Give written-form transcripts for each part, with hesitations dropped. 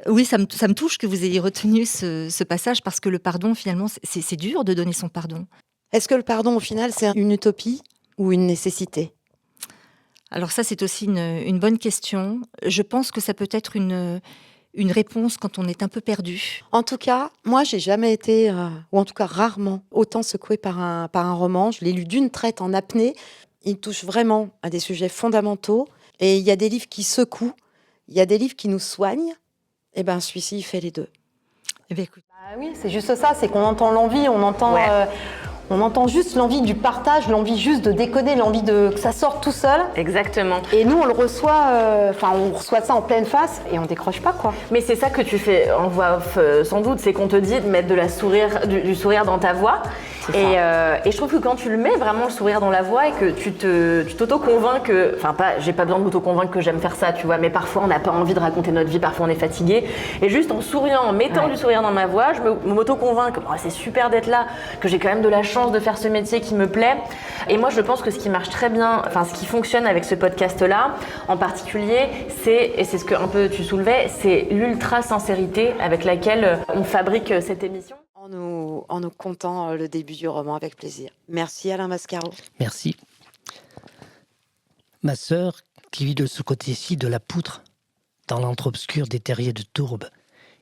Oui, ça me touche que vous ayez retenu ce passage parce que le pardon, finalement, c'est dur de donner son pardon. Est-ce que le pardon, au final, c'est une utopie ou une nécessité? Alors ça, c'est aussi une bonne question. Je pense que ça peut être une réponse quand on est un peu perdu. En tout cas, moi, j'ai jamais été, ou en tout cas rarement, autant secouée par un roman. Je l'ai lu d'une traite en apnée. Il touche vraiment à des sujets fondamentaux et il y a des livres qui secouent, il y a des livres qui nous soignent. Et ben, celui-ci, il fait les 2. Eh bien, écoute, Ah oui, c'est juste ça, c'est qu'on entend l'envie, Ouais. on entend juste l'envie du partage, l'envie juste de déconner, l'envie que ça sorte tout seul. Exactement. Et nous, on le reçoit, on reçoit ça en pleine face et on décroche pas, quoi. Mais c'est ça que tu fais en voix off, sans doute, c'est qu'on te dit de mettre du sourire dans ta voix. Et je trouve que quand tu le mets vraiment le sourire dans la voix et que tu t'auto-convaincs que, enfin pas, j'ai pas besoin de m'auto-convaincre que j'aime faire ça, tu vois, mais parfois on n'a pas envie de raconter notre vie, parfois on est fatigué. Et juste en souriant, en mettant du sourire dans ma voix, je m'auto-convainc que c'est super d'être là, que j'ai quand même de la chance de faire ce métier qui me plaît. Et moi je pense que ce qui marche très bien, enfin ce qui fonctionne avec ce podcast-là, en particulier, et c'est ce que un peu tu soulevais, c'est l'ultra sincérité avec laquelle on fabrique cette émission. En nous contant le début du roman avec plaisir. Merci Alain Mascaro. Merci. Ma sœur, qui vit de ce côté-ci de la poutre, dans l'antre obscur des terriers de tourbe,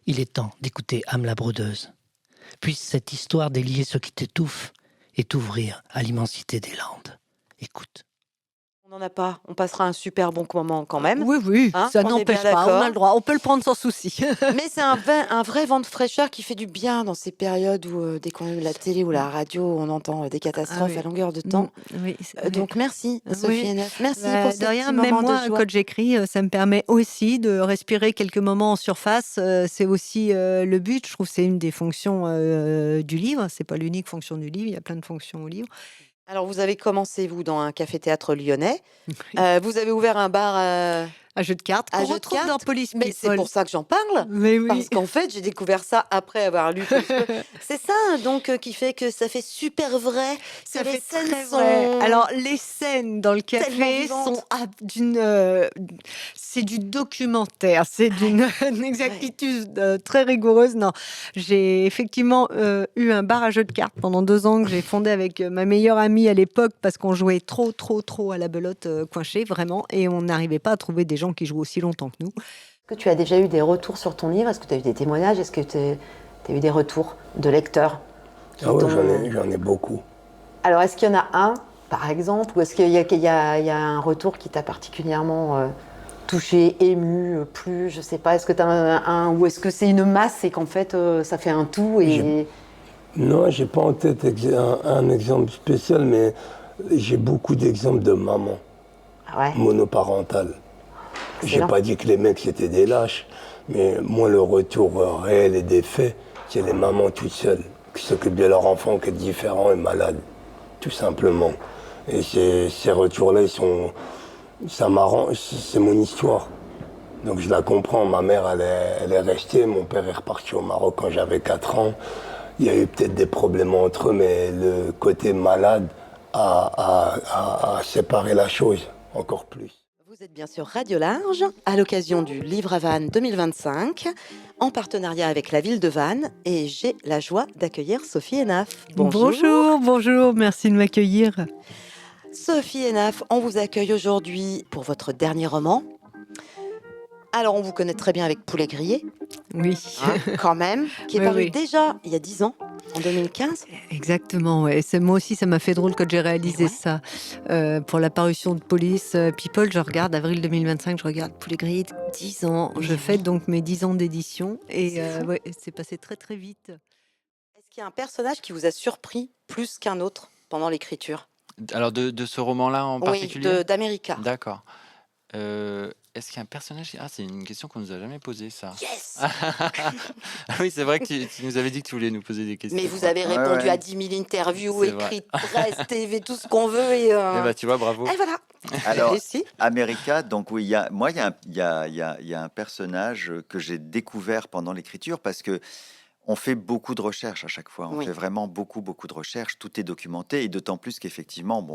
il est temps d'écouter Âme la brodeuse. Puisse cette histoire délier ce qui t'étouffe et t'ouvrir à l'immensité des landes. Écoute. On n'en a pas, on passera un super bon moment quand même. oui, Hein, ça on est n'empêche bien pas, on d'accord. a le droit, on peut le prendre sans souci. Mais c'est un vrai vent de fraîcheur qui fait du bien dans ces périodes où, dès qu'on a la télé ou la radio, on entend des catastrophes oui. à longueur de temps. Oui, Donc merci Oui. Sophie Henneff, merci Bah, pour de ces rien, petits même moments moi, de joie. quand j'écris, ça me permet aussi de respirer quelques moments en surface. C'est aussi le but. Je trouve que c'est une des fonctions du livre. C'est pas l'unique fonction du livre. Il y a plein de fonctions au livre. Alors vous avez commencé, vous, dans un café-théâtre lyonnais. Vous avez ouvert un bar Un jeu de cartes à qu'on jeu de retrouve dans cartes. Police Mais c'est People. pour ça que j'en parle. Mais oui. Parce qu'en fait, j'ai découvert ça après avoir lu. C'est ça, donc, qui fait que ça fait super vrai. Ça que les fait scènes très sont... vrai. Alors, les scènes dans le tellement café vivantes. sont c'est du documentaire, c'est d'une une exactitude très rigoureuse. Non, j'ai effectivement eu un bar à jeux de cartes pendant 2 ans que j'ai fondé avec ma meilleure amie à l'époque parce qu'on jouait trop à la belote coinchée, vraiment, et on n'arrivait pas à trouver des gens qui jouent aussi longtemps que nous. Est-ce que tu as déjà eu des retours sur ton livre? Est-ce que tu as eu des témoignages? Est-ce que tu as eu des retours de lecteurs qui Ah ouais, t'ont- j'en ai beaucoup. Alors, est-ce qu'il y en a un, par exemple, ou est-ce qu'il y a un retour qui t'a particulièrement touché, ému, plu, je sais pas, est-ce que tu as ou est-ce que c'est une masse et qu'en fait, ça fait un tout et... Non, j'ai pas en tête un exemple spécial, mais j'ai beaucoup d'exemples de mamans Ah ouais, monoparentales. J'ai excellent. pas dit que les mecs c'était des lâches, mais moi le retour réel et des faits, c'est les mamans toutes seules qui s'occupent de leur enfant qui est différent et malade, tout simplement. Et ces retours-là, c'est mon histoire. Donc je la comprends, ma mère elle est restée, mon père est reparti au Maroc quand j'avais 4 ans. Il y a eu peut-être des problèmes entre eux, mais le côté malade a séparé la chose encore plus. Vous êtes bien sur Radio Large, à l'occasion du Livre à Vannes 2025, en partenariat avec la ville de Vannes, et j'ai la joie d'accueillir Sophie Henneff. Bonjour, merci de m'accueillir. Sophie Henneff, on vous accueille aujourd'hui pour votre dernier roman. Alors, on vous connaît très bien avec Poulet grillé, Oui. quand même, qui est Oui, paru oui. déjà il y a 10 ans, en 2015. Exactement, ouais. Moi aussi, ça m'a fait drôle quand j'ai réalisé Ouais. ça. Pour la parution de Police People, je regarde, avril 2025, je regarde Poulet grillé, 10 ans. Mais Je oui. fête donc mes 10 ans d'édition. Et C'est fou. ouais, c'est passé très très vite. Est-ce qu'il y a un personnage qui vous a surpris plus qu'un autre pendant l'écriture? Alors de ce roman-là en Oui, particulier? d'America. D'accord. Est-ce qu'il y a un personnage? Ah, c'est une question qu'on nous a jamais posée, ça. Yes. Ah oui, c'est vrai que tu nous avais dit que tu voulais nous poser des questions. Mais vous avez Ouais, répondu ouais. à 10 000 interviews, C'est vrai. écrites, presse, TV, tout ce qu'on veut. Et Eh ben, tu vois, bravo. voilà. Alors, Réussi. America, donc oui, il y a un personnage que j'ai découvert pendant l'écriture parce que on fait beaucoup de recherches à chaque fois. On Oui. fait vraiment beaucoup de recherches. Tout est documenté et d'autant plus qu'effectivement,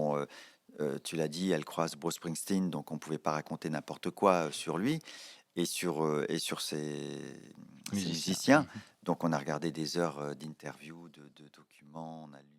tu l'as dit, elle croise Bruce Springsteen, donc on pouvait pas raconter n'importe quoi sur lui. et sur ces Musicien. musiciens. Donc on a regardé des heures d'interviews, de documents, on a lu